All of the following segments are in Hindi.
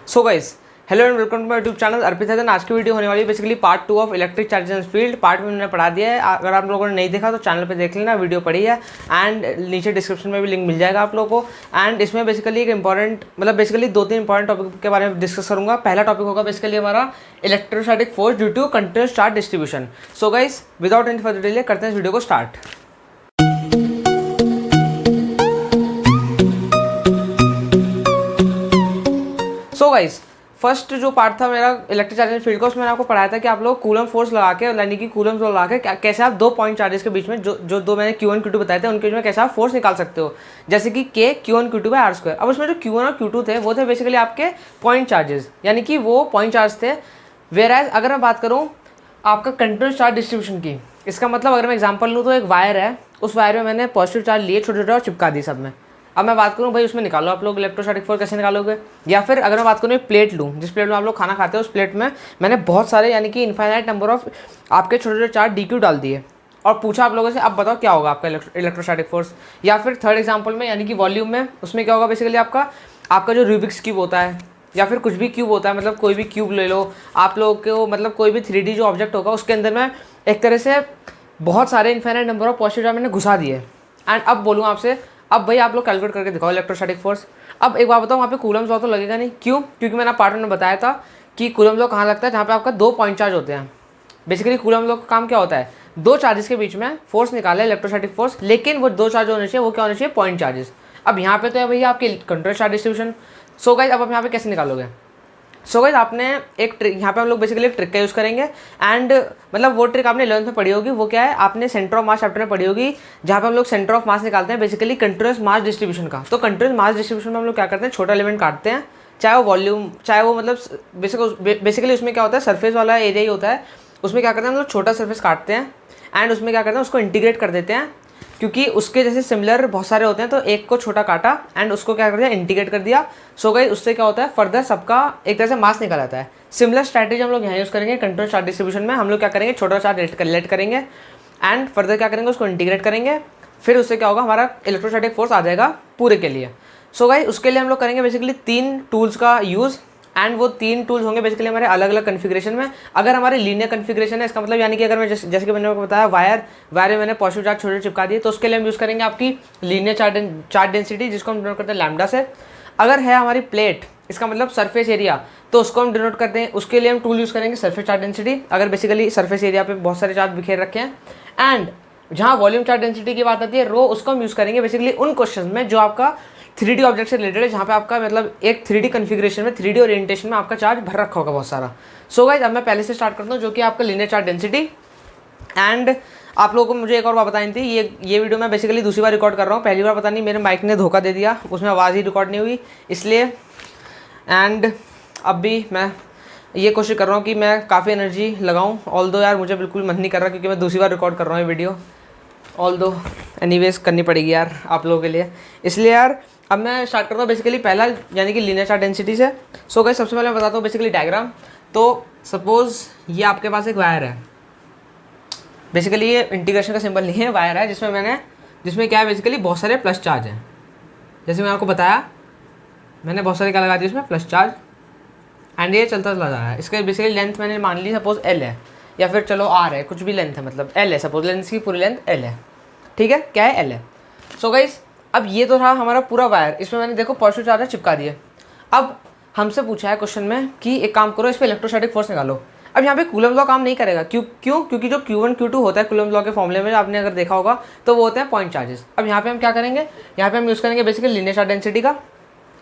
So guys, hello and welcome to my YouTube channel Arpit है। आज की वीडियो होने वाली है basically part 2 of electric charges field. Part में मैंने पढ़ा दिया है, अगर आप लोगों ने नहीं देखा तो चैनल पे देख लेना, वीडियो पढ़ी है एंड नीचे डिस्क्रिप्शन में भी लिंक मिल जाएगा आप लोगों को। एंड इसमें बेसिकली एक इंपॉर्टेंट बेसिकली 2-3 इंपॉर्टेंट टॉपिक के बारे में डिस्कस करूंगा। पहला टॉपिक होगा बेसिकली हमारा electrostatic force due to continuous charge distribution. So guys, without any further delay करते हैं इस वीडियो को स्टार्ट। सो गाइस, फर्स्ट जो पार्ट था मेरा इलेक्ट्रिक चार्जिंग फील्ड का, उसमें मैंने आपको पढ़ाया था कि आप लोग कूलम फोर्स लगा के, यानी कि कूलम फोर्स लगा के कैसे आप दो पॉइंट चार्जेस के बीच में जो दो मैंने Q1 Q2 बताए थे उनके बीच में कैसे आप फोर्स निकाल सकते हो, जैसे कि K Q1 Q2 bye R square. अब उसमें जो Q1 और Q2 थे वो थे बेसिकली आपके पॉइंट चार्जेस, यानी कि वो पॉइंट चार्ज थे। वेयरएज अगर मैं बात करूँ आपका कंटिन्यूअस चार्ज डिस्ट्रीब्यूशन की, इसका मतलब अगर मैं एग्जाम्पल लूँ तो एक वायर है, उस वायर में मैंने पॉजिटिव चार्ज लिए छोटे छोटे और चिपका दी सब में। अब मैं बात करूँ भाई उसमें निकालो आप लोग इलेक्ट्रोस्टैटिक फोर्स कैसे निकालोगे। या फिर अगर मैं बात करूँ एक प्लेट लूँ, जिस प्लेट में आप लोग खाना खाते हो उस प्लेट में मैंने बहुत सारे यानी कि इनफाइनाइट नंबर ऑफ आपके छोटे छोटे चार्ज DQ डाल दिए और पूछा आप लोगों से अब बताओ क्या होगा आपका इलेक्ट्रोस्टैटिक फोर्स। या फिर थर्ड एग्जाम्पल में यानी कि वॉल्यूम में, उसमें क्या होगा बेसिकली आपका जो रूबिक्स क्यूब होता है या फिर कुछ भी क्यूब होता है, मतलब कोई भी क्यूब ले लो आप लोग को, मतलब कोई भी 3D जो ऑब्जेक्ट होगा उसके अंदर में एक तरह से बहुत सारे infinite number of positive charge मैंने घुसा दिए। एंड अब बोलूँ आपसे, अब भाई आप लोग कैलकुलेट करके दिखाओ इलेक्ट्रोस्टैटिक फोर्स। अब एक बात बताओ, वहाँ पे कूलम्स लॉ तो लगेगा नहीं, क्यों? क्योंकि मैंने पार्ट में बताया था कि कूलम्स लॉ कहाँ लगता है, जहाँ पे आपका दो पॉइंट चार्ज होते हैं। बेसिकली कूलम्स लॉ का काम क्या होता है, दो चार्जेस के बीच में फोर्स निकाले इलेक्ट्रोस्टैटिक फोर्स, लेकिन वो दो चार्ज होने चाहिए, वो क्या होने चाहिए, पॉइंट चार्जेस। अब यहाँ पे तो है भैया आपके control charge distribution. So guys, अब आप यहाँ पे कैसे निकालोगे? सो गाइस, आपने एक ट्रिक यहाँ पे हम लोग बेसिकली एक ट्रिक का यूज़ करेंगे। एंड मतलब वो ट्रिक आपने 11th में पढ़ी होगी, वो क्या है, आपने सेंटर ऑफ मास चैप्टर में पढ़ी होगी, जहाँ पे हम लोग सेंटर ऑफ मास निकालते हैं बेसिकली कंटिन्यूअस मास डिस्ट्रीब्यूशन का। तो कंटिन्यूअस मास डिस्ट्रीब्यूशन में हम लोग क्या करते हैं, छोटा एलिमेंट काटते हैं, चाहे वो वॉल्यूम, चाहे वो मतलब बेसिकली उसमें क्या होता है, सरफेस वाला एरिया ही होता है। उसमें क्या करते हैं हम लोग, छोटा सरफेस काटते हैं एंड उसमें क्या करते हैं, उसको इंटीग्रेट कर देते हैं, क्योंकि उसके जैसे सिमिलर बहुत सारे होते हैं, तो एक को छोटा काटा एंड उसको क्या कर दिया, इंटीग्रेट कर दिया। सो गाइस, उससे क्या होता है, फर्दर सबका एक तरह से मास निकल आता है। सिमिलर स्ट्रैटेजी हम लोग यहाँ यूज़ करेंगे कंट्रोल चार्ज डिस्ट्रीब्यूशन में। हम लोग क्या करेंगे, छोटा चार्ज लेट करेंगे एंड फर्दर क्या करेंगे, उसको इंटीग्रेट करेंगे, फिर उससे क्या होगा, हमारा इलेक्ट्रोस्टैटिक फोर्स आ जाएगा पूरे के लिए। सो गाइस, उसके लिए हम लोग करेंगे बेसिकली 3 टूल्स का यूज़, एंड वो 3 टूल्स होंगे बेसिकली हमारे अलग अलग कन्फिग्रेशन में। अगर हमारे लीनियर कन्फिग्रेशन है, इसका मतलब यानी कि अगर मैं जैसे कि मैंने बताया वायर में मैंने पॉजिटिव चार्ज छोटे चिपका दिए, तो उसके लिए हम यूज़ करेंगे आपकी लीनियर चार्ज डेंसिटी, जिसको हम डिनोट करते हैं लैम्डा से। अगर है हमारी प्लेट, इसका मतलब सरफेस एरिया, तो उसको हम डिनोट करते हैं, उसके लिए हम टूल यूज़ करेंगे सरफेस चार्ज डेंसिटी, अगर बेसिकली सरफेस एरिया पे बहुत सारे चार्ज बिखेर रखे हैं। एंड जहाँ वॉल्यूम चार्ज डेंसिटी की बात आती है, रो, उसको हम यूज़ करेंगे बेसिकली उन क्वेश्चन में जो आपका 3D ऑब्जेक्ट से रिलेटेड है, जहाँ पे आपका मतलब एक 3D कन्फिग्रेशन में 3D ओरिएंटेशन में आपका चार्ज भर रखा होगा बहुत सारा। सो गाइस, अब मैं पहले से स्टार्ट करता हूँ, जो कि आपका लीनियर चार्ज डेंसिटी। एंड आप लोगों को मुझे एक और बात बतानी थी, ये वीडियो मैं बेसिकली दूसरी बार रिकॉर्ड कर रहा हूँ, पहली बार पता नहीं मेरे माइक ने धोखा दे दिया, उसमें आवाज़ ही रिकॉर्ड नहीं हुई, इसलिए। एंड अब भी मैं ये कोशिश कर रहा हूँ कि मैं काफ़ी एनर्जी लगाऊँ, ऑल्दो यार मुझे बिल्कुल मन नहीं कर रहा, क्योंकि मैं दूसरी बार रिकॉर्ड कर रहा हूँ ये वीडियो, ऑल्दो एनीवेज करनी पड़ेगी यार आप लोगों के लिए, इसलिए यार। अब मैं स्टार्ट करता हूँ बेसिकली पहला, यानी कि लीनियर चार्ज डेंसिटी से। सो गाइस, सबसे पहले मैं बताता हूँ बेसिकली डायग्राम। तो सपोज ये आपके पास एक वायर है, बेसिकली ये इंटीग्रेशन का सिंबल नहीं है, वायर है जिसमें क्या है बेसिकली बहुत सारे प्लस चार्ज हैं। जैसे मैं आपको बताया, मैंने बहुत सारे क्या लगा दिए उसमें, प्लस चार्ज, एंड ये चलता चला जा रहा है। इसका बेसिकली लेंथ मैंने मान ली सपोज L है, या फिर चलो R है, कुछ भी लेंथ है, मतलब L है, सपोज लेंथ की पूरी लेंथ L है, ठीक है, क्या है, L है। सो गाइस, अब ये तो रहा हमारा पूरा वायर, इसमें मैंने देखो पॉजिटिव चार्ज चिपका दिए। अब हमसे पूछा है क्वेश्चन में कि एक काम करो, इस पर इलेक्ट्रोस्टैटिक फोर्स निकालो। अब यहाँ पे कूलम लॉ काम नहीं करेगा, क्योंकि जो Q1 Q2 होता है कूलम लॉ के फॉर्मूले में, आपने अगर देखा होगा, तो वो होते हैं पॉइंट चार्जेस। अब यहाँ पे हम क्या करेंगे, यहाँ पे हम यूज़ करेंगे बेसिकली लीनियर चार्ज डेंसिटी का।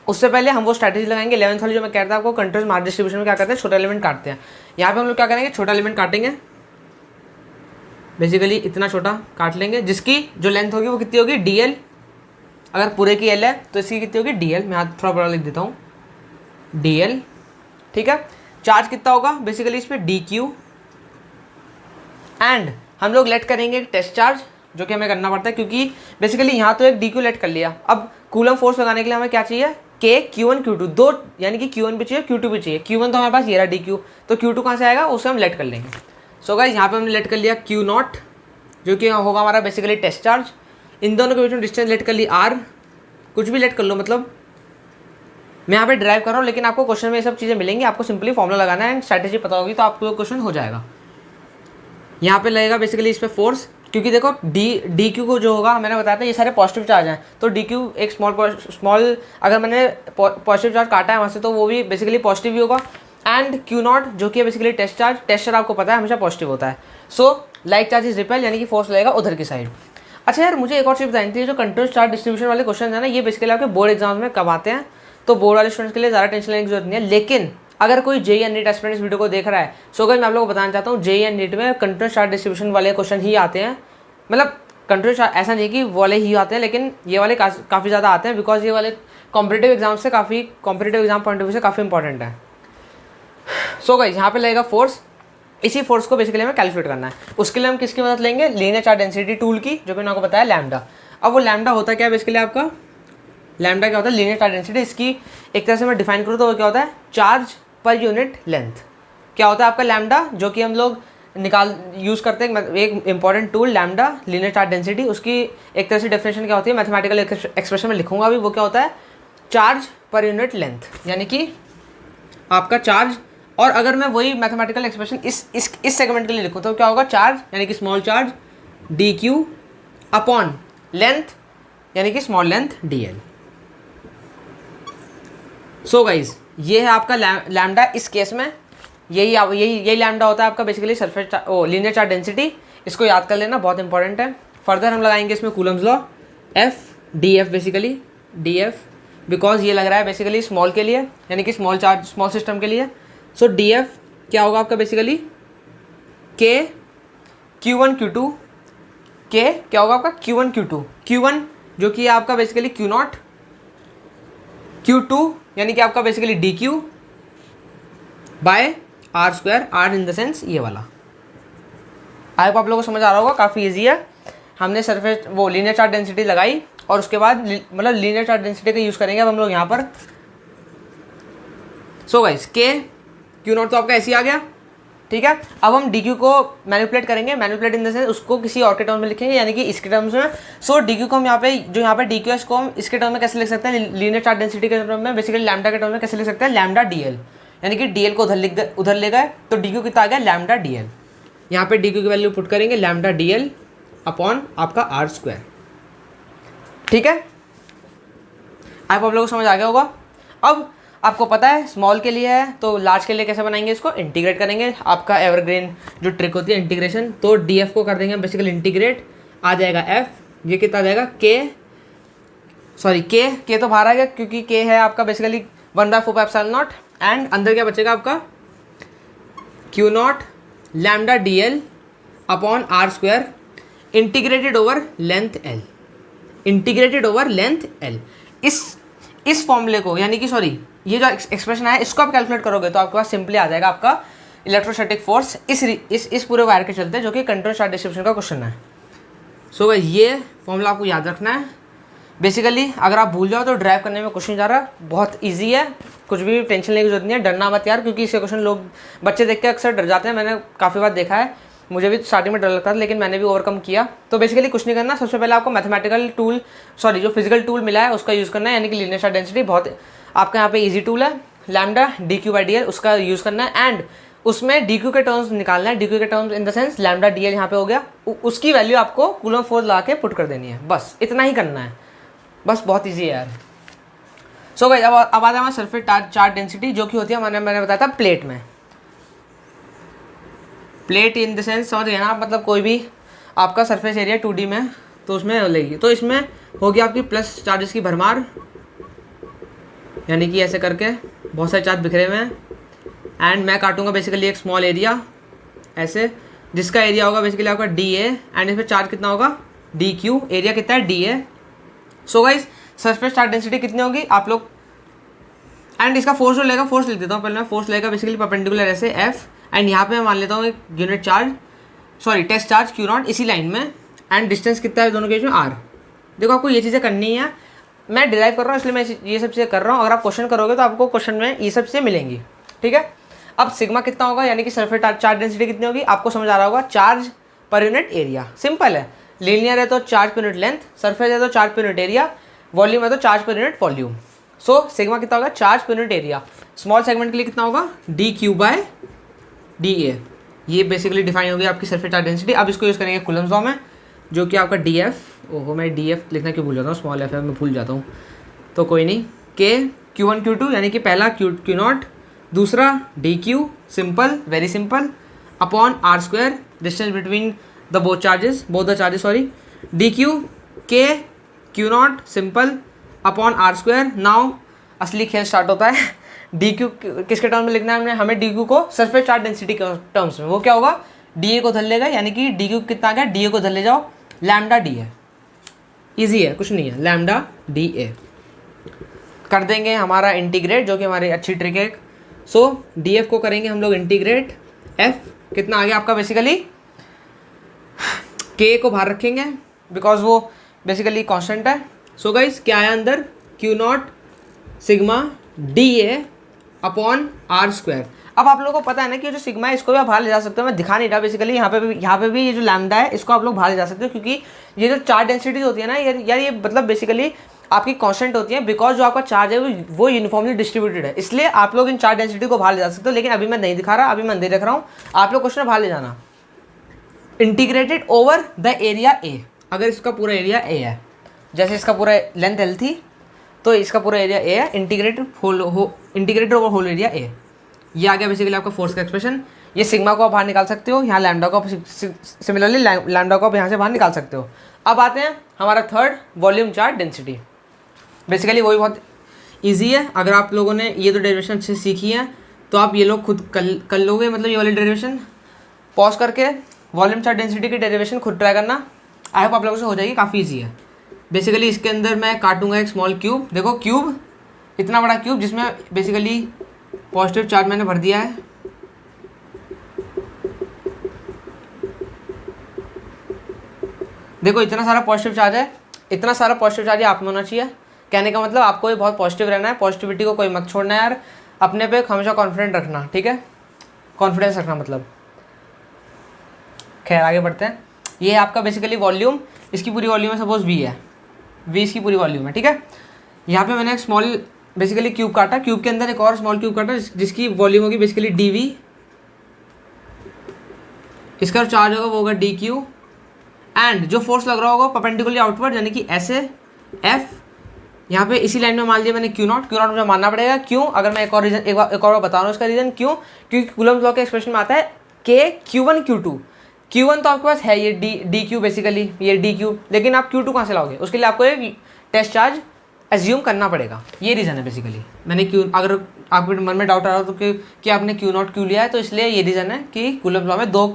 उससे पहले हम वो स्ट्रैटेजी लगाएंगे 11th वाली, जो मैं कहता था आपको, कंट्रोल मास डिस्ट्रीब्यूशन में क्या करते हैं, छोटा एलिमेंट काटते हैं। यहाँ पे हम लोग क्या करेंगे, छोटा एलिमेंट काटेंगे, बेसिकली इतना छोटा काट लेंगे, जिसकी जो लेंथ होगी वो कितनी होगी, DL। अगर पूरे की L है तो इसकी कितनी होगी, DL। मैं हाथ थोड़ा बड़ा लिख देता हूँ, DL, ठीक है। चार्ज कितना होगा बेसिकली इस पर, DQ। एंड हम लोग लेट करेंगे एक टेस्ट चार्ज, जो कि हमें करना पड़ता है, क्योंकि बेसिकली यहाँ तो एक DQ लेट कर लिया। अब कूलम फोर्स लगाने के लिए हमें क्या चाहिए, K Q1 Q2, दो, यानी कि Q1 भी चाहिए Q2 भी चाहिए। Q1 तो हमारे पास ये रहा DQ, तो Q2 कहाँ से आएगा, उसे हम लेट कर लेंगे। सो गाइस, यहाँ पे हमने लेट कर लिया Q0, जो कि होगा हमारा बेसिकली टेस्ट चार्ज। इन दोनों के बीच में डिस्टेंस लेट कर ली R, कुछ भी लेट कर लो, मतलब मैं यहाँ पे ड्राइव कर रहा हूँ, लेकिन आपको क्वेश्चन में ये सब चीज़ें मिलेंगी, आपको सिंपली फॉर्मूला लगाना है एंड स्ट्रैटेजी पता होगी तो आपको क्वेश्चन हो जाएगा। यहाँ पे लगेगा बेसिकली इस पर फोर्स, क्योंकि देखो डी क्यू को जो होगा मैंने बताया था ये सारे पॉजिटिव चार्ज हैं, तो डी क्यू एक स्मॉल अगर मैंने पॉजिटिव चार्ज काटा है वहाँ से तो वो भी बेसिकली पॉजिटिव ही होगा। एंड क्यू नॉट जो कि है बेसिकली टेस्ट चार्ज आपको पता है हमेशा पॉजिटिव होता है। So like charge is repel, यानी कि फोर्स लगेगा उधर की साइड। अच्छा यार मुझे एक और चीज़ बतानी थी, जो कंट्रोल चार्ज डिस्ट्रीब्यूशन वाले क्वेश्चन है ना, ये बेसिकली आपके बोर्ड एग्जाम्स में कब आते हैं, तो बोर्ड वाले स्टूडेंट्स के लिए ज़्यादा टेंशन लेने की जरूरत नहीं है। लेकिन अगर कोई जेई एंड नीट एस्पिरेंट इस वीडियो को देख रहा है, सो अगर मैं आप लोगों को बताना चाहता हूँ जेई एंड नीट में कंट्रोल चार्ज डिस्ट्रीब्यूशन वाले क्वेश्चन ही आते हैं। मतलब कंट्रोल चार्ज ऐसा नहीं कि वाले ही आते हैं, लेकिन ये वाले काफ़ी ज़्यादा आते हैं, बिकॉज ये वाले कॉम्पिटेटिव एग्जाम से competitive exam point of view से काफ़ी इंपॉर्टेंट है। सो गाइस यहाँ पे लगेगा फोर्स, इसी फोर्स को बेसिकली हमें कैलकुलेट करना है। उसके लिए हम किसकी मदद लेंगे, लीनियर चार्ज डेंसिटी टूल की, जो मैंने आपको बताया लैम्डा। अब वो लैम्डा होता क्या है बेसिकली, आपका लैम्डा क्या होता है, लीनियर चार्ज डेंसिटी। इसकी एक तरह से मैं डिफाइन करूँ तो वो क्या होता है, चार्ज पर यूनिट लेंथ। क्या होता है आपका लैम्डा, जो कि हम लोग यूज़ करते हैं एक important tool lambda linear charge density. उसकी एक तरह से डेफिनेशन क्या होती है, मैथमेटिकल एक्सप्रेशन में लिखूंगा अभी, वो क्या होता है, चार्ज पर यूनिट लेंथ, यानी कि आपका चार्ज। और अगर मैं वही मैथमेटिकल एक्सप्रेशन इस सेगमेंट के लिए लिखूँ तो क्या होगा, चार्ज यानी कि small charge D q upon length यानी कि small length D L. So guys ये है आपका लैम्डा। इस केस में यही लैम्डा होता है आपका basically surface linear charge density. इसको याद कर लेना, बहुत इंपॉर्टेंट है। फर्दर हम लगाएंगे इसमें Coulomb's law, F D F basically D F, because ये लग रहा है बेसिकली स्मॉल के लिए, यानी कि स्मॉल सिस्टम के लिए। सो डी एफ क्या होगा आपका बेसिकली के Q1 Q2, के क्या होगा आपका Q1 Q2, Q1 जो कि आपका बेसिकली Q नॉट, Q2 यानी कि आपका basically d q by r square, r in the sense ये वाला। आई होप आप लोगों को समझ आ रहा होगा, काफ़ी ईजी है। हमने सरफेस वो लीनियर चार्ज डेंसिटी लगाई और उसके बाद मतलब लीनियर चार्ज डेंसिटी का यूज़ करेंगे अब हम लोग यहाँ पर। सो गाइस के क्यू नॉट तो आपका ऐसे ही आ गया, ठीक है। अब हम डी क्यू को मैनिपुलेट करेंगे, मैनिपुलेट इन द सेंस उसको किसी और के टर्म में लिखेंगे, यानी कि इसके टर्म्स में। सो डी क्यू को हम यहाँ पे डी क्यू एस को हम इसके टर्म में कैसे लिख सकते हैं, लीनियर चार्ज डेंसिटी के टर्म में, बेसिकली लैम्डा के टर्म में कैसे लिख सकते हैं, लैम्डा डी एल, यानी कि डी एल को उधर ले गए तो डी क्यू कितना आ गया, लैम्डा डी एल। यहाँ पे डी क्यू की वैल्यू पुट करेंगे लैम्डा डी एल अपॉन आपका आर स्क्वायर, ठीक है। आप लोगों को समझ आ गया होगा। अब आपको पता है स्मॉल के लिए है तो लार्ज के लिए कैसे बनाएंगे, इसको इंटीग्रेट करेंगे। आपका एवरग्रीन जो ट्रिक होती है इंटीग्रेशन, तो डी एफ को कर देंगे बेसिकली इंटीग्रेट, आ जाएगा एफ, ये कितना आ जाएगा के तो बाहर आ गया क्योंकि के है आपका बेसिकली 1/4 एंड अंदर क्या बचेगा आपका q naught lambda d l upon are square integrated over length l, integrated over length l. इस फॉर्मूले को यानी कि ये जो एक्सप्रेशन है इसको आप कैलकुलेट करोगे तो आपके पास सिंपली आ जाएगा आपका इलेक्ट्रोस्टैटिक फोर्स इस पूरे वायर के चलते, जो कि कंट्रोल चार्ज डिस्ट्रीब्यूशन का क्वेश्चन है। सो ये फॉर्मूला आपको याद रखना है। बेसिकली अगर आप भूल जाओ तो ड्राइव करने में क्वेश्चन जा रहा है, बहुत ईजी है, कुछ भी टेंशन लेने की जरूरत नहीं है, डरना मत यार, क्योंकि इसके क्वेश्चन लोग बच्चे देख के अक्सर डर जाते हैं। मैंने काफ़ी बार देखा है, मुझे भी स्टार्टिंग में डर लगता था लेकिन मैंने भी ओवरकम किया। तो बेसिकली कुछ नहीं करना, सबसे पहले आपको मैथमेटिकल टूल जो फिजिकल टूल मिला है उसका यूज़ करना है, यानी कि लीनियर चार्ज डेंसिटी बहुत आपका यहाँ पे इजी टूल है, lambda D Q by D L, उसका यूज़ करना है एंड उसमें डी क्यू के टर्म्स निकालना है। डी क्यू के terms in the sense lambda d L यहाँ पे हो गया, उसकी वैल्यू आपको कूलम्ब फोर्स लगा के पुट कर देनी है, बस इतना ही करना है, बस बहुत ईजी है यार। सो गाइस अब आ जाए हमारे सरफेस चार्ज डेंसिटी, जो कि होती है मैंने बताया था प्लेट में। प्लेट इन द सेंस समझ गए ना आप, मतलब कोई भी आपका सरफेस एरिया 2D में तो उसमें लगेगी, तो इसमें होगी आपकी प्लस चार्जेस की भरमार, यानी कि ऐसे करके बहुत सारे चार्ज बिखरे हुए हैं एंड मैं काटूंगा बेसिकली एक स्मॉल एरिया ऐसे, जिसका एरिया होगा बेसिकली आपका डी ए एंड इसमें चार्ज कितना होगा डी क्यू, एरिया कितना है D A. So guys surface charge density कितनी होगी आप लोग, एंड इसका फोर्स जो लेगा, फोर्स लिख देता हूँ पहले मैं, फोर्स लेगा बेसिकली परपेंडिकुलर ऐसे एफ एंड यहाँ पे मैं मान लेता हूँ एक unit charge test charge Q naught इसी लाइन में एंड डिस्टेंस कितना है दोनों के बीच में आर। देखो आपको ये चीज़ें करनी है, मैं डिराइव कर रहा हूँ इसलिए मैं ये सब चीज़ें कर रहा हूँ। अगर आप क्वेश्चन करोगे तो आपको क्वेश्चन में ये सब चीज़ें मिलेंगी, ठीक है। अब सिग्मा कितना होगा, यानी कि सरफेस चार्ज डेंसिटी कितनी होगी, आपको समझ आ रहा होगा, charge per unit area, simple है। लीनियर है तो charge per unit length, surface है तो charge per unit area, volume है तो charge per unit volume. So sigma कितना होगा, charge per unit area. Small segment के लिए कितना होगा, d q by d A. ये बेसिकली डिफाइन हो गई आपकी सरफेस चार्ज डेंसिटी। अब इसको यूज़ करेंगे कूलम्स लॉ में, जो कि आपका डी एफ, ओहो मैं डी एफ लिखना क्यों भूल जाता हूँ, स्मॉल एफ है मैं भूल जाता हूँ, तो कोई नहीं, के Q1 Q2 यानी कि पहला Q नॉट, दूसरा D Q simple, very simple, upon are square distance between the both the charges sorry, D Q के Q naught simple upon are square. Now असली खेल स्टार्ट होता है। डी क्यू किसके टर्म में लिखना है हमने, हमें डी क्यू को सरफेस चार्ज डेंसिटी के टर्म्स में, वो क्या होगा, डी ए को धर लेगा, यानी कि डी क्यू कितना आ गया, डी ए को धर ले जाओ, लैम्डा डी है, ईजी है कुछ नहीं है, लैम्डा डी ए कर देंगे हमारा इंटीग्रेट, जो कि हमारी अच्छी ट्रिक है। सो डी एफ को करेंगे हम लोग इंटीग्रेट, एफ कितना आ गया आपका बेसिकली, के को बाहर रखेंगे बिकॉज वो बेसिकली कांस्टेंट है। सो गाइस क्या आया अंदर, q naught sigma d A upon are square. अब आप लोगों को पता है ना कि जो सिग्मा है इसको भी आप बाहर ले जा सकते हो, मैं दिखा नहीं रहा बेसिकली, यहाँ पे भी ये जो लैम्डा है इसको आप लोग बाहर ले जा सकते हो, क्योंकि ये जो चार्ज डेंसिटीज होती है ना यार ये मतलब बेसिकली आपकी कांस्टेंट होती है, बिकॉज जो आपका चार्ज है वो यूनिफॉर्मली डिस्ट्रीब्यूटेड है, इसलिए आप लोग इन चार्ज डेंसिटी को बाहर ले जा सकते हो। लेकिन अभी मैं नहीं दिखा रहा, अभी मैं नहीं देख रहा हूँ, आप लोग क्वेश्चन बाहर ले जाना। Integrated over the area A, अगर इसका पूरा एरिया ए है, जैसे इसका पूरा लेंथ एल थी तो इसका पूरा एरिया ए है, integrated over whole area A, ये आ गया बेसिकली आपका फोर्स का एक्सप्रेशन। ये सिग्मा को आप बाहर निकाल सकते हो, यहाँ लैम्डा को सिमिलरली लैम्डा को आप यहाँ से बाहर निकाल सकते हो। अब आते हैं हमारा third, volume charge density. Basically वही बहुत इजी है, अगर आप लोगों ने ये तो डेरिवेशन अच्छे से सीखी है तो आप ये लोग खुद कर लोगे, मतलब ये वाली डेरिवेशन पॉज करके वॉल्यूम चार्ज डेंसिटी की डेरिवेशन खुद ट्राई करना, आई होप आप लोगों से हो जाएगी, काफ़ी ईजी है। बेसिकली इसके अंदर मैं काटूंगा एक स्मॉल क्यूब, देखो क्यूब, इतना बड़ा क्यूब जिसमें बेसिकली पॉजिटिव चार्ज मैंने भर दिया है, देखो इतना सारा पॉजिटिव चार्ज है, इतना सारा पॉजिटिव चार्ज आप में होना चाहिए। कहने का मतलब आपको भी बहुत पॉजिटिव रहना है, पॉजिटिविटी को कोई मत छोड़ना है यार, अपने पे हमेशा कॉन्फिडेंट रखना, ठीक है, कॉन्फिडेंस रखना मतलब। खैर आगे बढ़ते हैं। ये है आपका बेसिकली वॉल्यूम, इसकी पूरी वॉल्यूम है सपोज वी है, वी इसकी पूरी वॉल्यूम है, ठीक है। यहाँ पे मैंने एक स्मॉल बेसिकली क्यूब काटा, क्यूब के अंदर एक और स्मॉल क्यूब काटा जिसकी वॉल्यूम होगी बेसिकली डी वी, इसका चार्ज होगा वो होगा डी क्यू, एंड जो फोर्स लग रहा होगा परपेंडिकुलरली आउटवर्ड यानी कि ऐसे एफ, यहाँ पे इसी लाइन में मान लिया मैंने क्यू नॉट मुझे मानना पड़ेगा, क्यों, अगर मैं एक और रीजन एक और बता रहा हूँ इसका रीजन क्यों, क्योंकि कूलम्स लॉ के एक्सप्रेशन में आता है के Q1 Q2, Q1 तो आपके पास है ये डी क्यू बेसिकली, ये डी क्यू, लेकिन आप Q2 कहाँ से लाओगे, उसके लिए आपको एक टेस्ट चार्ज एज्यूम करना पड़ेगा, ये रीज़न है बेसिकली। मैंने क्यू, अगर आपके मन में डाउट आ रहा हो तो कि आपने क्यू नॉट क्यों लिया है, तो इसलिए ये रीज़न है कि कूलम्स लॉ में दो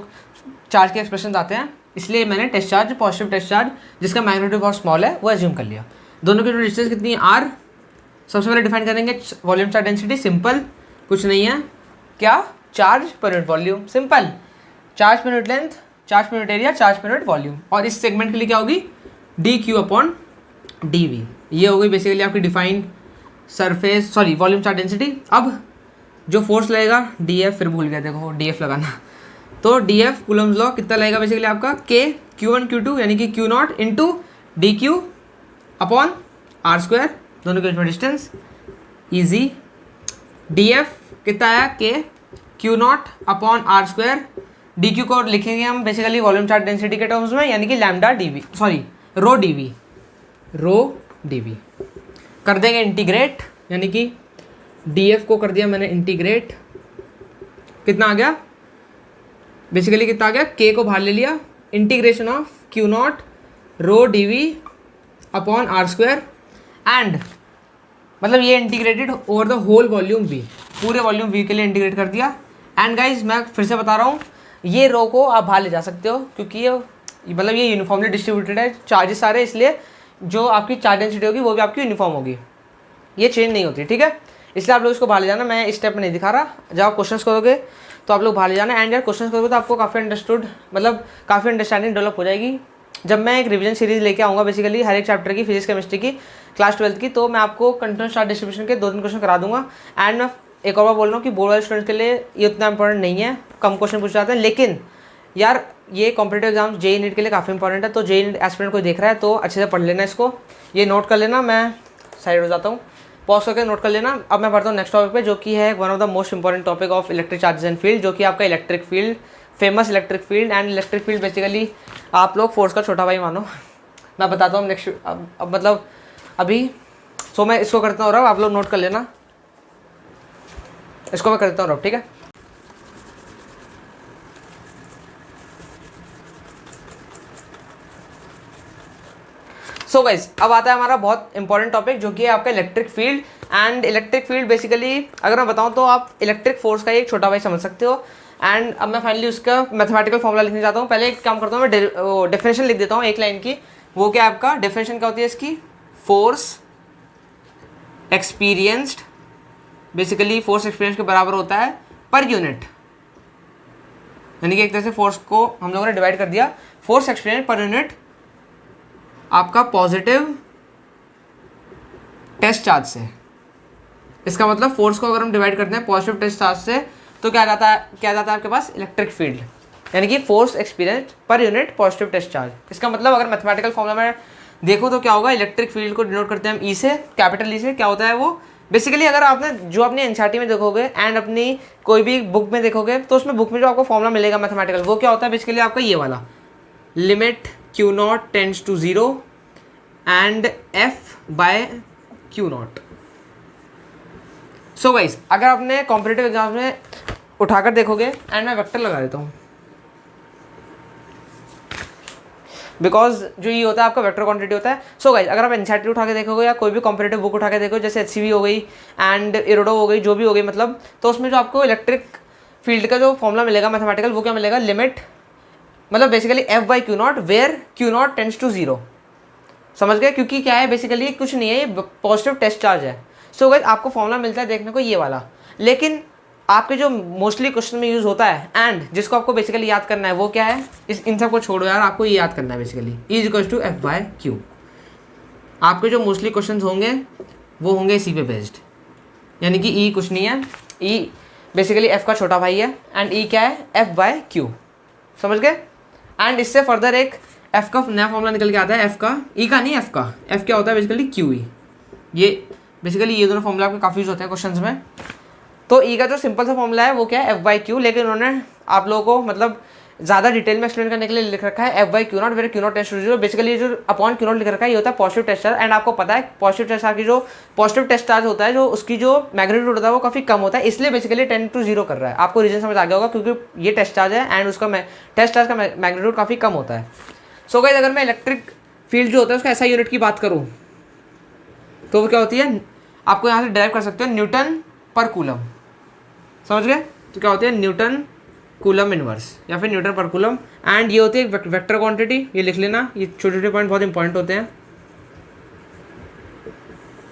चार्ज के एक्सप्रेशन आते हैं, इसलिए मैंने test charge, positive test charge जिसका मैग्नीट्यूड बहुत स्मॉल है वो एज्यूम कर लिया। दोनों की डिस्टेंस कितनी है, आर। सबसे पहले डिफाइन करेंगे वॉल्यूम चार्ज डेंसिटी, सिंपल कुछ नहीं है, क्या, charge per unit volume, simple, charge per unit length, charge per unit area, charge per unit volume. और इस सेगमेंट के लिए क्या होगी, d q upon d V, ये हो गई बेसिकली आपकी defined surface sorry volume charge density. अब जो फोर्स लगेगा डी एफ, फिर भूल गया देखो डी एफ लगाना, तो डी एफ कूलम्स लॉ कितना लगेगा बेसिकली आपका, के Q1 Q2 यानी कि q naught into d q upon are square, दोनों के बीच में डिस्टेंस, ईजी। डी एफ कितना आया, k Q naught upon are square, d q को लिखेंगे हम बेसिकली वॉल्यूम चार्ज डेंसिटी के टर्म्स में, यानी कि lambda d V sorry rho d V कर देंगे इंटीग्रेट, यानी कि डी एफ को कर दिया मैंने इंटीग्रेट, कितना आ गया बेसिकली, कितना आ गया, के को बाहर ले लिया, integration of q naught rho d V upon are square, and मतलब ये integrated over the whole volume V, पूरे वॉल्यूम वी के लिए इंटीग्रेट कर दिया। एंड गाइज मैं फिर से बता रहा हूँ, ये रो को आप बाहर ले जा सकते हो क्योंकि ये मतलब ये यूनिफॉर्मली डिस्ट्रीब्यूटेड है चार्जेस सारे, इसलिए जो आपकी चार्ज डेंसिटी होगी वो भी आपकी यूनिफॉर्म होगी, ये चेंज नहीं होती, ठीक है, इसलिए आप लोग इसको बाहर ले जाना। मैं इस स्टेप में नहीं दिखा रहा, जब आप क्वेश्चंस करोगे तो आप लोग बाहर ले जाना, एंड यार क्वेश्चंस करोगे तो आपको काफ़ी काफ़ी अंडरस्टैंडिंग डेवलप हो जाएगी। जब मैं एक रिवीजन सीरीज़ लेके आऊँगा बेसिकली हर एक चैप्टर की, फिजिक्स केमिस्ट्री की, क्लास 12 की, तो मैं आपको कंटिन्यूस चार्ज डिस्ट्रीब्यूशन के 2-3 क्वेश्चन करा दूंगा। एंड मैं एक और बार बोल रहा हूँ कि बोर्ड वाले स्टूडेंट्स के लिए ये उतना इंपॉर्टेंट नहीं है, कम क्वेश्चन पूछ जाते हैं, लेकिन यार ये कॉम्पिटेटिव एग्जाम जेई नीट के लिए काफ़ी इंपॉर्टेंट है, तो जेई नीट एस्पिरेंट कोई देख रहा है तो अच्छे से पढ़ लेना इसको, ये नोट कर लेना। मैं साइड हो जाता हूँ, पॉज करके नोट कर लेना। अब मैं बढ़ता हूँ नेक्स्ट टॉपिक पे, जो कि है one of the most important topic of electric charges and field, जो कि आपका electric field, famous electric field. And electric field basically आप लोग फोर्स का छोटा भाई मानो। मैं बताता हूँ नेक्स्ट, अब मतलब अभी सो मैं इसको करता हूँ, आप लोग नोट कर लेना, इसको मैं करता हूँ, ठीक है। सो गाइज अब आता है हमारा बहुत इंपॉर्टेंट टॉपिक, जो कि है आपका electric field. And electric field basically अगर मैं बताऊं तो आप इलेक्ट्रिक फोर्स का एक छोटा भाई समझ सकते हो। एंड अब मैं फाइनली उसका मैथमेटिकल फॉर्मूला लिखने जाता हूँ। पहले एक काम करता हूँ, मैं डेफिनेशन लिख देता हूँ एक लाइन की। वो क्या आपका डेफिनेशन क्या होती है इसकी, force experienced, basically force experience के बराबर होता है पर यूनिट, यानी कि एक तरह से फोर्स को हम लोगों ने डिवाइड कर दिया, फोर्स एक्सपीरियंस पर यूनिट आपका पॉजिटिव टेस्ट चार्ज से। इसका मतलब फोर्स को अगर हम डिवाइड करते हैं पॉजिटिव टेस्ट चार्ज से तो क्या जाता है आपके पास इलेक्ट्रिक फील्ड, यानी कि force experience per unit positive test charge. इसका मतलब अगर मैथमेटिकल फॉर्मूला में देखो तो क्या होगा, इलेक्ट्रिक फील्ड को डिनोट करते हैं हम ई से, कैपिटल ई से। क्या होता है वो बेसिकली, अगर आपने जो अपनी एनसीईआरटी में देखोगे एंड अपनी कोई भी बुक में देखोगे तो उसमें बुक में जो आपको फॉर्मूला मिलेगा मैथमेटिकल, वो क्या होता है बेसिकली आपका ये वाला, limit Q not tends to 0 and F by q naught. So guys अगर आपने कॉम्पिटिटिव एग्जाम्स में उठाकर देखोगे, एंड मैं वेक्टर लगा देता हूँ बिकॉज जो ये होता है आपका वेक्टर क्वांटिटी होता है। सो गाइस अगर आप एनसीईआरटी उठा के देखोगे या कोई भी कॉम्पिटिटिव बुक उठा के देखो, जैसे एचसीवी हो गई एंड इरोडो हो गई, जो भी हो गई मतलब, तो उसमें जो आपको इलेक्ट्रिक फील्ड का जो फॉर्मूला मिलेगा मैथमेटिकल, वो क्या मिलेगा, लिमिट मतलब basically F by Q not where Q not tends to 0। समझ गए, क्योंकि क्या है बेसिकली कुछ नहीं है, ये पॉजिटिव टेस्ट चार्ज है। सो गाइस आपको फॉर्मूला मिलता है देखने को ये वाला, लेकिन आपके जो मोस्टली क्वेश्चन में यूज़ होता है एंड जिसको आपको बेसिकली याद करना है वो क्या है, इन सब को छोड़ो यार, आपको ये याद करना है basically is equal to F by Q. आपके जो मोस्टली क्वेश्चन होंगे वो होंगे इसी पे बेस्ड, यानी कि ई कुछ नहीं है, ई बेसिकली एफ का छोटा भाई है एंड ई क्या है, एफ बाय क्यू। समझ गए। एंड इससे फर्दर एक एफ का नया फॉर्मूला निकल के आता है, एफ का, ई का नहीं, एफ का, एफ क्या होता है बेसिकली क्यू ई। ये बेसिकली ये दोनों फॉर्मूला आपके काफ़ी यूज होते हैं क्वेश्चंस में। तो ई का जो सिंपल सा फॉर्मूला है वो क्या है, एफ बाई क्यू, लेकिन उन्होंने आप लोगों को मतलब ज़्यादा डिटेल में एक्सप्लेन करने के लिए लिख रखा है F by Q not where Q not tends to 0। Basically जो अपॉन क्यू नॉट लिख रखा है ये होता है पॉजिटिव टेस्ट चार्ज। एंड आपको पता है पॉजिटिव टेस्ट चार्ज की जो पॉजिटिव टेस्ट चार्ज होता है, जो उसकी जो मैग्नीट्यूड होता है वो काफ़ी कम होता है, इसलिए बेसिकली 10 to 0 कर रहा है। आपको रीजन समझ आ गया होगा, क्योंकि ये टेस्ट चार्ज है एंड उसका टेस्ट चार्ज का मैग्नीट्यूड काफ़ी कम होता है। सो गाइस अगर मैं इलेक्ट्रिक फील्ड जो होता है उसका ऐसा यूनिट की बात करूँ तो वो क्या होती है, आपको यहाँ से डायरेक्ट कर सकते हो, न्यूटन पर कूलम। समझ गए। तो क्या होती है, न्यूटन कूलम इनवर्स या फिर न्यूटन पर कूलम। एंड ये होती है वेक्टर क्वांटिटी, ये लिख लेना, ये छोटे छोटे पॉइंट बहुत इंपॉर्टेंट होते हैं।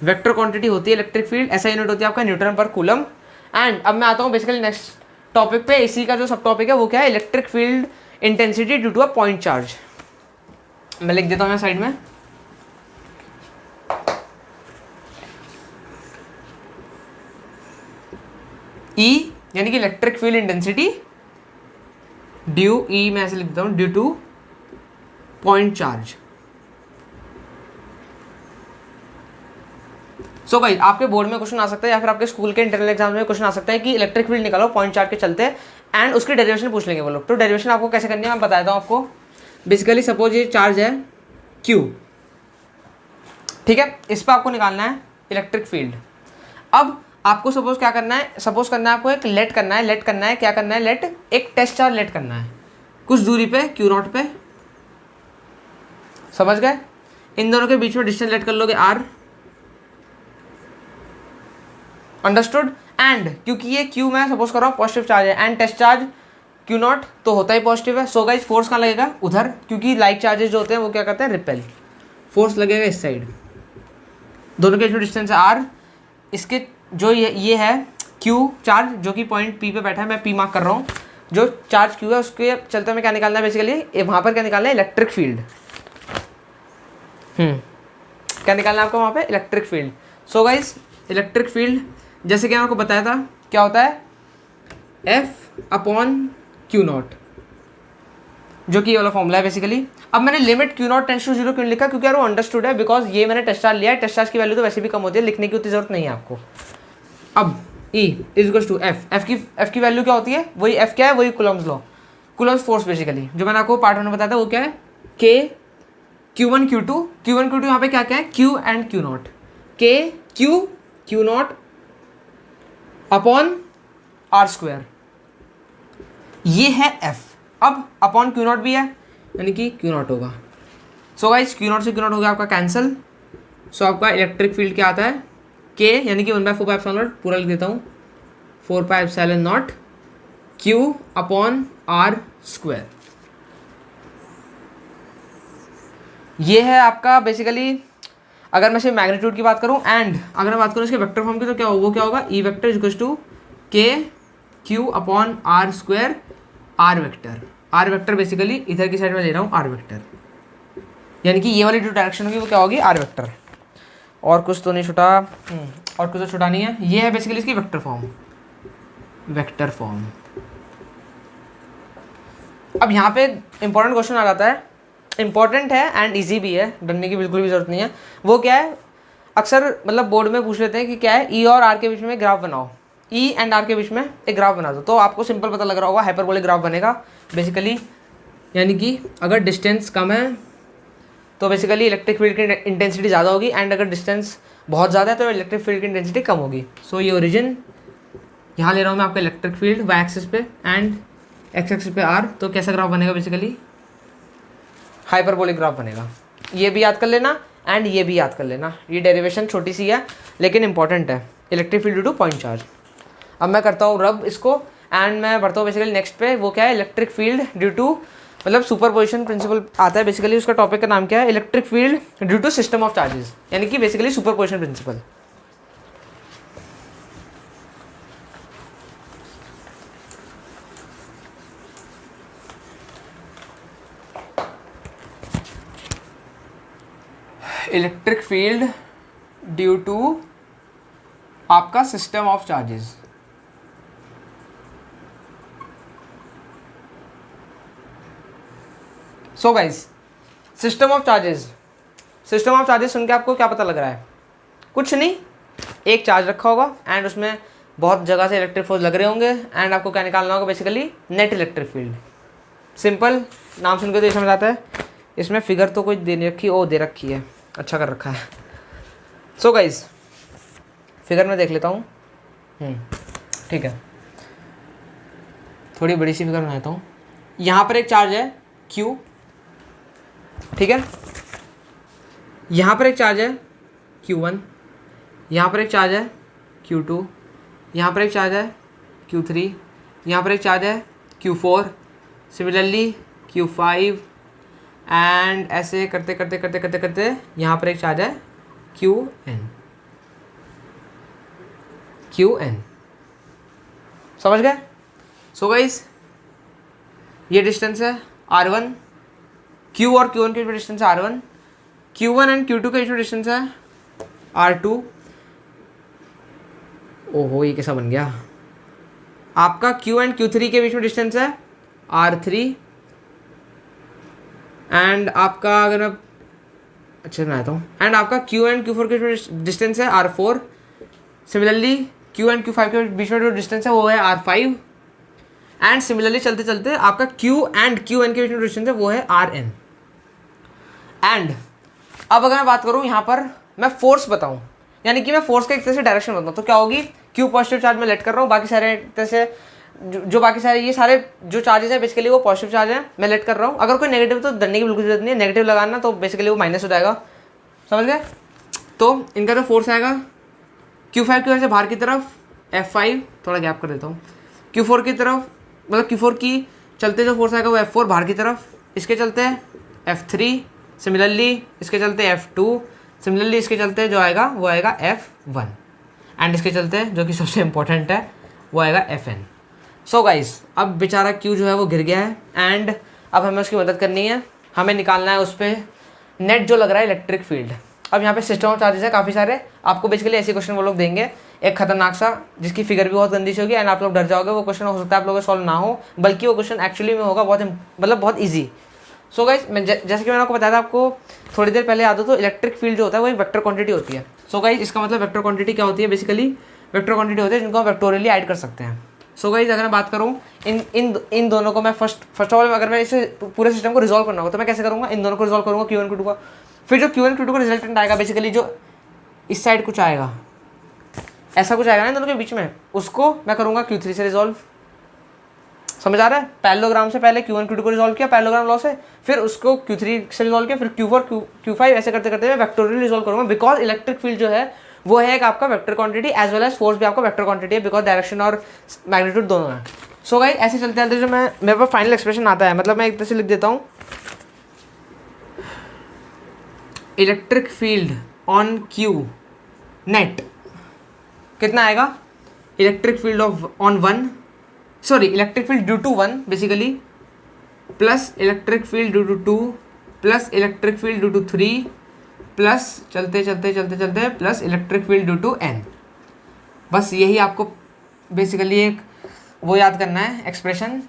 वेक्टर क्वांटिटी होती है इलेक्ट्रिक फील्ड, ऐसा यूनिट होती है आपका न्यूटन पर कूलम। एंड अब मैं आता हूँ बेसिकली नेक्स्ट टॉपिक पे। इसी का जो सब टॉपिक है वो क्या है, electric field intensity due to a point charge. मैं लिख देता हूँ मैं साइड में, E यानी कि इलेक्ट्रिक फील्ड इंटेंसिटी ड्यू, ई मैं ऐसे लिख देता हूँ, due two point charge. So guys आपके बोर्ड में क्वेश्चन आ सकता है या फिर आपके स्कूल के इंटरनल एग्जाम में क्वेश्चन आ सकता है कि इलेक्ट्रिक फील्ड निकालो पॉइंट चार्ज के चलते, एंड उसकी डेरिवेशन पूछ लेंगे वो लोग। तो डेरिवेशन आपको कैसे करनी है मैं बताता हूँ आपको। बेसिकली सपोज ये चार्ज है Q, ठीक है, इस पर आपको निकालना है इलेक्ट्रिक फील्ड। अब आपको सपोज क्या करना है, सपोज करना है आपको एक लेट करना है, क्या करना है, लेट एक टेस्ट चार्ज लेट करना है कुछ दूरी पे क्यू नॉट पे। समझ गए। इन दोनों के बीच में डिस्टेंस लेट कर लोगे r, अंडरस्टूड। एंड क्योंकि ये क्यू मैं सपोज कर रहा हूँ पॉजिटिव चार्ज है and test charge Q not तो होता ही पॉजिटिव है। सो गाइस फोर्स कहाँ लगेगा, उधर, क्योंकि लाइक चार्जेस जो होते हैं वो क्या करते हैं, रिपेल। फोर्स लगेगा इस साइड, दोनों के जो डिस्टेंस है r, इसके जो ये है Q चार्ज जो कि पॉइंट P पे बैठा है, मैं P मार्क कर रहा हूँ। जो चार्ज Q है उसके चलते हमें क्या निकालना है बेसिकली, वहाँ पर क्या निकालना है, इलेक्ट्रिक फील्ड। क्या निकालना है आपको वहाँ पे, electric field. So guys electric field जैसे कि मैं आपको बताया था क्या होता है, F अपॉन क्यू नॉट। जो कि ये वाला फॉर्मूला है बेसिकली। अब मैंने limit Q not tends to zero क्यों लिखा, क्योंकि यार वो अंडरस्टूड है, बिकॉज ये मैंने टेस्ट चार्ज लिया है, टेस्ट चार्ज की वैल्यू तो वैसे भी कम होती है, लिखने की उतनी जरूरत नहीं है आपको। अब E is equals to F की वैल्यू क्या होती है, वही एफ क्या है, वही Coulomb's law, Coulomb's force basically, जो मैंने आपको पार्ट 1 में बताया था वो क्या है, के Q1 Q2 यहाँ पे क्या क्या है, Q and Q not, K Q not upon are square, ये है F। अब अपॉन Q नॉट भी है, यानी कि Q नॉट होगा। सो गाइस Q नॉट से Q नॉट हो गया आपका कैंसिल। सो आपका इलेक्ट्रिक फील्ड क्या आता है, K यानी कि 1/4πε0, पूरा लिख देता हूँ 4πε0 Q अपॉन आर स्क्वायर। ये है आपका बेसिकली, अगर मैं सिर्फ मैग्नीट्यूड की बात करूँ, एंड अगर मैं बात करूँ इसके वेक्टर फॉर्म की, तो क्या होगा, वो क्या होगा, E vector equals to K Q upon are square, R vector basically इधर की साइड में ले रहा हूँ आर वेक्टर, यानी कि ये वाली जो डायरेक्शन होगी वो क्या होगी, आर वेक्टर। और कुछ तो नहीं छुटा, और कुछ तो छुटा नहीं है। ये है बेसिकली इसकी वेक्टर फॉर्म। अब यहाँ पे इंपॉर्टेंट क्वेश्चन आ जाता है, इंपॉर्टेंट है एंड इजी भी है, डरने की बिल्कुल भी जरूरत नहीं है। वो क्या है, अक्सर मतलब बोर्ड में पूछ लेते हैं कि क्या है, ई और आर के बीच में ग्राफ बनाओ, ई एंड आर के बीच में एक ग्राफ बना दो, तो आपको सिंपल पता लग रहा होगा, हाइपरबोलिक ग्राफ बनेगा बेसिकली, यानी कि अगर डिस्टेंस कम है तो बेसिकली इलेक्ट्रिक फील्ड की इंटेंसिटी ज़्यादा होगी, एंड अगर डिस्टेंस बहुत ज़्यादा है तो इलेक्ट्रिक फील्ड की इंटेंसिटी कम होगी। सो ये ओरिजिन यहाँ ले रहा हूँ मैं आपका इलेक्ट्रिक फील्ड वाई एक्सिस पे एंड एक्स एक्सिस पे आर, तो कैसा ग्राफ बनेगा बेसिकली, हाइपरबोलिक ग्राफ बनेगा। ये भी याद कर लेना एंड ये भी याद कर लेना, ये डेरिवेशन छोटी सी है लेकिन इंपॉर्टेंट है, electric field due two point charge. अब मैं करता हूँ रब इसको एंड मैं बढ़ता हूँ बेसिकली नेक्स्ट पे, वो क्या है, इलेक्ट्रिक फील्ड ड्यू टू, मतलब सुपरपोजिशन प्रिंसिपल आता है बेसिकली, उसका टॉपिक का नाम क्या है, electric field due to system of charges, यानी कि basically superposition principle. Electric field due to आपका system of charges. So guys system of charges सुन के आपको क्या पता लग रहा है, कुछ नहीं, एक चार्ज रखा होगा एंड उसमें बहुत जगह से इलेक्ट्रिक फोर्स लग रहे होंगे, एंड आपको क्या निकालना होगा basically, net electric field. Simple, नाम सुन के तो ये समझ आता है। इसमें फिगर तो कोई दे रखी है, अच्छा कर रखा है। सो गाइस फिगर में देख लेता हूँ, ठीक है, थोड़ी बड़ी सी फिगर बनाता हूँ। यहाँ पर एक चार्ज है Q, ठीक है, यहाँ पर एक चार्ज है Q1, यहाँ पर एक चार्ज है Q2, यहाँ पर एक चार्ज है Q3, यहाँ पर एक चार्ज है Q4, सिमिलरली Q5, एंड ऐसे करते करते यहाँ पर एक चार्ज है Qn। समझ गए? सो गाइस ये डिस्टेंस है R1, Q और Q1 के बीच में डिस्टेंस है R1, Q1 एंड Q2 के बीच में डिस्टेंस है R2। ओहो ये कैसा बन गया, आपका Q एंड Q3 के बीच में डिस्टेंस है R3, एंड आपका अगर मैं अच्छे से बनाता हूँ, एंड आपका Q एंड Q4 के बीच में डिस्टेंस है R4। Similarly Q and Q5 के बीच में जो डिस्टेंस है वो है R5, एंड सिमिलरली चलते चलते आपका Q एंड Qn के बीच में डिस्टेंस है वो है Rn। एंड अब अगर मैं बात करूँ यहाँ पर मैं फोर्स बताऊँ, यानी कि मैं फोर्स का एक तरह से डायरेक्शन बताऊँ, तो क्या होगी, Q पॉजिटिव चार्ज में लेट कर रहा हूँ, बाकी सारे तरह से जो बाकी सारे ये सारे जो चार्जेस है बेसिकली वो पॉजिटिव चार्ज है, मैं लेट कर रहा हूँ। अगर कोई नेगेटिव तो डरने की बिल्कुल जरूरत नहीं है, नेगेटिव लगाना तो बेसिकली वो माइनस हो जाएगा, समझ गए। तो इनका जो फोर्स आएगा Q5 की वजह से बाहर की तरफ F5, थोड़ा गैप कर देता हूँ, Q4 की तरफ, मतलब Q4 की चलते जो फोर्स आएगा वो F4 बाहर की तरफ, इसके चलते F3, सिमिलरली इसके चलते F2, सिमिलरली इसके चलते जो आएगा वो आएगा F1, एंड इसके चलते जो कि सबसे इंपॉर्टेंट है वो आएगा Fn। सो गाइस अब बेचारा Q जो है वो गिर गया है, एंड अब हमें उसकी मदद करनी है, हमें निकालना है उस पर नेट जो लग रहा है इलेक्ट्रिक फील्ड। अब यहाँ पे सिस्टम ऑफ चार्जेस है काफ़ी सारे, आपको बेसिकली ऐसे क्वेश्चन वो लोग देंगे एक खतरनाक सा जिसकी फिगर भी बहुत गंदी सी होगी एंड आप लोग डर जाओगे। वो क्वेश्चन हो सकता है आप लोगों को सॉल्व ना हो, बल्कि वो क्वेश्चन एक्चुअली में होगा बहुत मतलब बहुत ईजी। सो गाइस मैं जैसे कि मैंने आपको बताया था, आपको थोड़ी देर पहले याद हो, तो इलेक्ट्रिक फील्ड जो होता है वो एक वेक्टर क्वांटिटी होती है। सो गाइस इसका मतलब वेक्टर क्वांटिटी क्या होती है, बेसिकली वेक्टर क्वांटिटी होती है जिनको हम वेक्टोरियली ऐड कर सकते हैं। सो गाइस अगर मैं बात करूँ इन दोनों को, मैं फर्स्ट ऑफ ऑल अगर मैं इसे पूरे सिस्टम को रिजॉल्व करना होगा तो मैं कैसे करूँगा, इन दोनों को रिजॉल्व करूँगा Q1 Q2 का। फिर जो Q1 Q2 का रिजल्टेंट आएगा, बेसिकली जो इस साइड कुछ आएगा, ऐसा कुछ आएगा ना इन दोनों के बीच में, उसको मैं करूँगा Q3 से रिजॉल्व। समझ आ रहा है? पैरेललोग्राम से पहले Q1 Q2 को रिजॉल्व किया पैरेललोग्राम लॉ से, फिर उसको Q3 से रिजॉल्व किया, फिर Q4 Q5 ऐसे करते करते मैं वेक्टोरियल रिजॉल्व करूँगा। बिकॉज इलेक्ट्रिक फील्ड जो है वो है एक आपका vector quantity as well as force भी आपका वेक्टर क्वांटिटी है, बिकॉज डायरेक्शन और मैग्नीट्यूड दोनों है। सो गाइस ऐसे चलते चलते जो मेरे पास फाइनल एक्सप्रेशन आता है, मतलब मैं एक तरह से लिख देता हूँ, electric field on Q net कितना आएगा, electric field on electric field due to 1 basically, plus electric field due to 2, plus electric field due to 3, plus चलते plus electric field due to n। बस यही आपको बेसिकली एक वो याद करना है एक्सप्रेशन।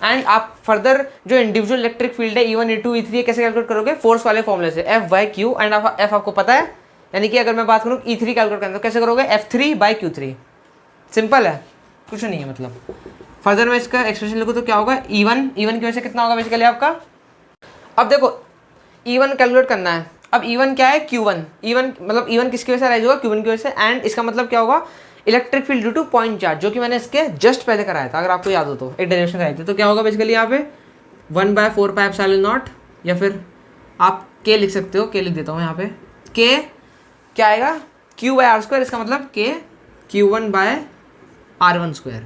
एंड आप फर्दर जो इंडिविजुअल इलेक्ट्रिक फील्ड है E1 E2 E3 है कैसे कैलकुलेट करोगे, फोर्स वाले फॉर्मूले से, F/Q एंड F आपको पता है, यानी कि अगर मैं बात करूँ E3 कैलकुलेट करना तो कैसे करोगे, F3/Q3। सिंपल है, कुछ नहीं है। मतलब फर्दर मैं इसका एक्सप्रेशन लिखूँ तो क्या होगा, E1 की वजह से कितना होगा बेसिकली आपका, अब देखो E1 कैलकुलेट करना है। अब E1 क्या है, Q1, मतलब E1 किसकी वजह से राइज होगा, Q1 की वजह से। एंड इसका मतलब क्या होगा, electric field due two point charge, जो कि मैंने इसके जस्ट पहले कराया था, अगर आपको याद हो तो एक डेरिवेशन कराई थी। तो क्या होगा बेसिकली यहाँ पे 1/4πε0, या फिर आप K लिख सकते हो, K लिख देता हूँ यहाँ पे, K क्या आएगा, Q/r², इसका मतलब K Q1/r1²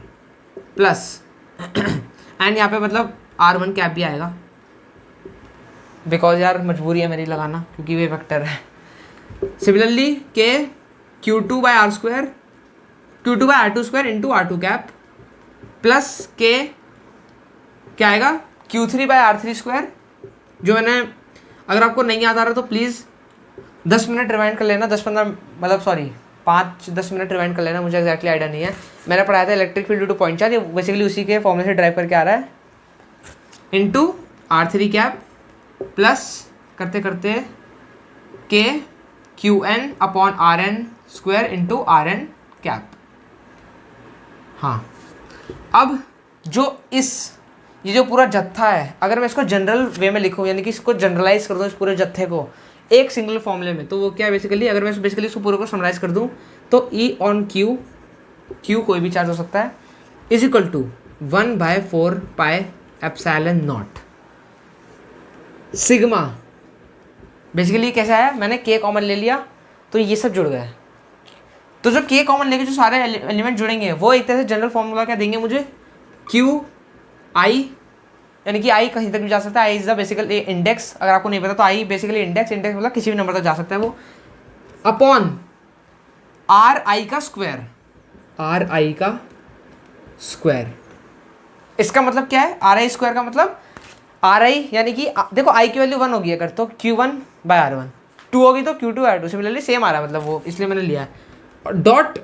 प्लस एंड यहाँ पे मतलब R1 कैप भी आएगा, बिकॉज यार मजबूरी है मेरी लगाना क्योंकि वे वेक्टर है। Similarly K Q2/r2 into R2 cap plus K क्या आएगा, Q3/r3², जो मैंने, अगर आपको नहीं याद आ रहा तो प्लीज़ 10 मिनट रिवाइंड कर लेना, 10-15 मतलब सॉरी 5-10 मिनट रिवाइंड कर लेना, मुझे एक्जैक्टली आइडिया नहीं है। मैंने पढ़ाया था electric field due two point charge, ये बेसिकली उसी के फॉर्मूले से ड्राइव करके आ रहा है, इंटू R3 कैप प्लस करते करते K Qn/Rn² into Rn cap. हाँ, अब जो ये जो पूरा जत्था है, अगर मैं इसको जनरल वे में लिखूँ, यानी कि इसको जनरलाइज कर दूँ इस पूरे जत्थे को एक सिंगल फॉर्मूले में, तो वो क्या है बेसिकली, अगर मैं बेसिकली इसको पूरे को समराइज कर दूँ तो E ऑन Q कोई भी चार्ज हो सकता है, is equal to 1/4πε0 sigma. Basically कैसा है, मैंने K कॉमन ले लिया तो ये सब जुड़ गए, तो जो K कॉमन लेके जो सारे एलिमेंट जुड़ेंगे वो एक तरह से जनरल फॉर्मूला क्या देंगे मुझे, QI, यानी कि I कहीं तक भी जा सकता है, I is the basically index, अगर आपको नहीं पता तो I बेसिकली इंडेक्स मतलब किसी भी नंबर तक जा सकता है वो, अपॉन RI का स्क्वायर। इसका मतलब क्या है, RI² का मतलब RI, यानी कि देखो I की वैल्यू 1 होगी अगर, तो Q1/R1, 2 होगी तो Q2/R2, सिमिलरली सेम आ रहा है, मतलब वो इसलिए मैंने लिया है, डॉट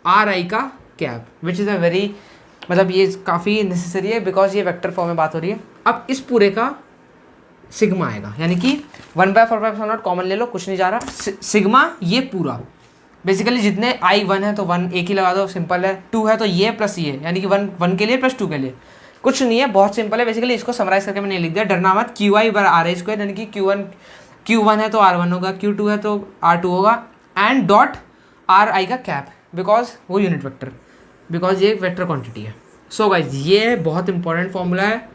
RI का cap, which is a very, मतलब ये काफ़ी नेसेसरी है बिकॉज ये वेक्टर फॉर्म में बात हो रही है। अब इस पूरे का सिग्मा आएगा, यानी कि 1/4πε0 कॉमन ले लो, कुछ नहीं जा रहा, सिग्मा ये पूरा बेसिकली जितने I1 है तो 1 एक ही लगा दो, सिंपल है, 2 है तो ये प्लस ये, यानी कि 1 के लिए प्लस 2 के लिए, कुछ नहीं है, बहुत सिंपल है। बेसिकली इसको समराइज करके मैंने लिख दिया, डरना मत, QI/RI², यानी कि Q1 है तो R1 होगा, Q2 है तो R2 होगा, एंड डॉट RI का कैप, बिकॉज वो यूनिट वेक्टर, बिकॉज ये वेक्टर क्वांटिटी है। सो गाइज ये बहुत इंपॉर्टेंट फॉर्मूला है,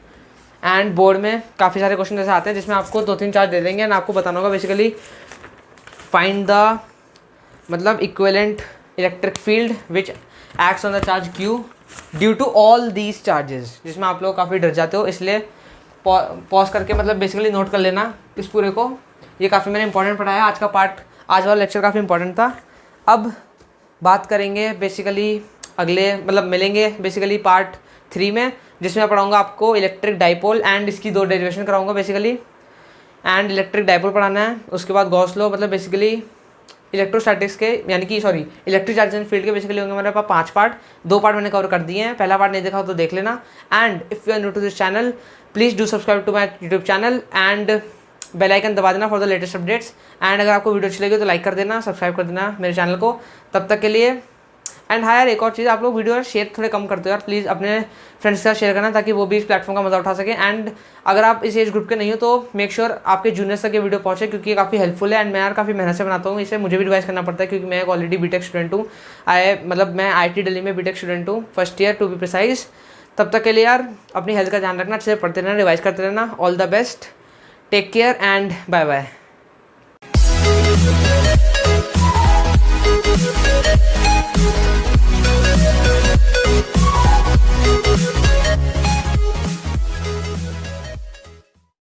एंड बोर्ड में काफ़ी सारे क्वेश्चन ऐसे आते हैं जिसमें आपको 2-3 चार्ज दे देंगे एंड आपको बताना होगा बेसिकली फाइंड द मतलब equivalent electric field which acts on the charge Q due to all these charges, जिसमें आप लोग काफ़ी डर जाते हो, इसलिए पॉज करके मतलब बेसिकली नोट कर लेना इस पूरे को, ये काफ़ी मैंने इंपॉर्टेंट पढ़ाया। आज का पार्ट, आज वाला लेक्चर काफ़ी इंपॉर्टेंट था। अब बात करेंगे बेसिकली अगले, मतलब मिलेंगे बेसिकली पार्ट 3 में, जिसमें पढ़ाऊँगा आपको इलेक्ट्रिक डाइपोल एंड इसकी 2 डेरिवेशन कराऊँगा बेसिकली, एंड इलेक्ट्रिक डाइपोल पढ़ाना है, उसके बाद गॉस लॉ, मतलब बेसिकली इलेक्ट्रोस्टैटिक्स के यानी कि sorry electric charge and field के बेसिकली होंगे मेरे पास 5 पार्ट। 2 पार्ट मैंने कवर कर दिए हैं, पहला पार्ट नहीं देखा हो तो देख लेना। And if you are new to this channel please do subscribe to my YouTube channel and bell icon दबा देना for the latest updates. And अगर आपको वीडियो अच्छी लगी तो लाइक कर देना, सब्सक्राइब कर देना मेरे चैनल को। तब तक के लिए एंड हाँ यार, एक और चीज़, आप लोग वीडियो शेयर थोड़े कम करते हो यार, प्लीज़ अपने फ्रेंड्स के साथ शेयर करना ताकि वो भी इस प्लेटफॉर्म का मजा उठा सके। एंड अगर आप इस एज ग्रुप के नहीं हो तो मेक श्योर आपके जूनियर्स तक ये वीडियो पहुंचे, क्योंकि ये काफ़ी हेल्पफुल है। एंड मैं यार काफ़ी मेहनत से बनाता हूँ इसे, मुझे भी रिवाइज करना पड़ता है क्योंकि मैं एक ऑलरेडी बीटेक स्टूडेंट हूँ। मैं IIT दिल्ली में बीटेक स्टूडेंट हूँ, first year to be precise. तब तक के लिए यार अपनी हेल्थ का ध्यान रखना, अच्छे से पढ़ते रहना, रिवाइज करते रहना। All the best, take care and bye bye.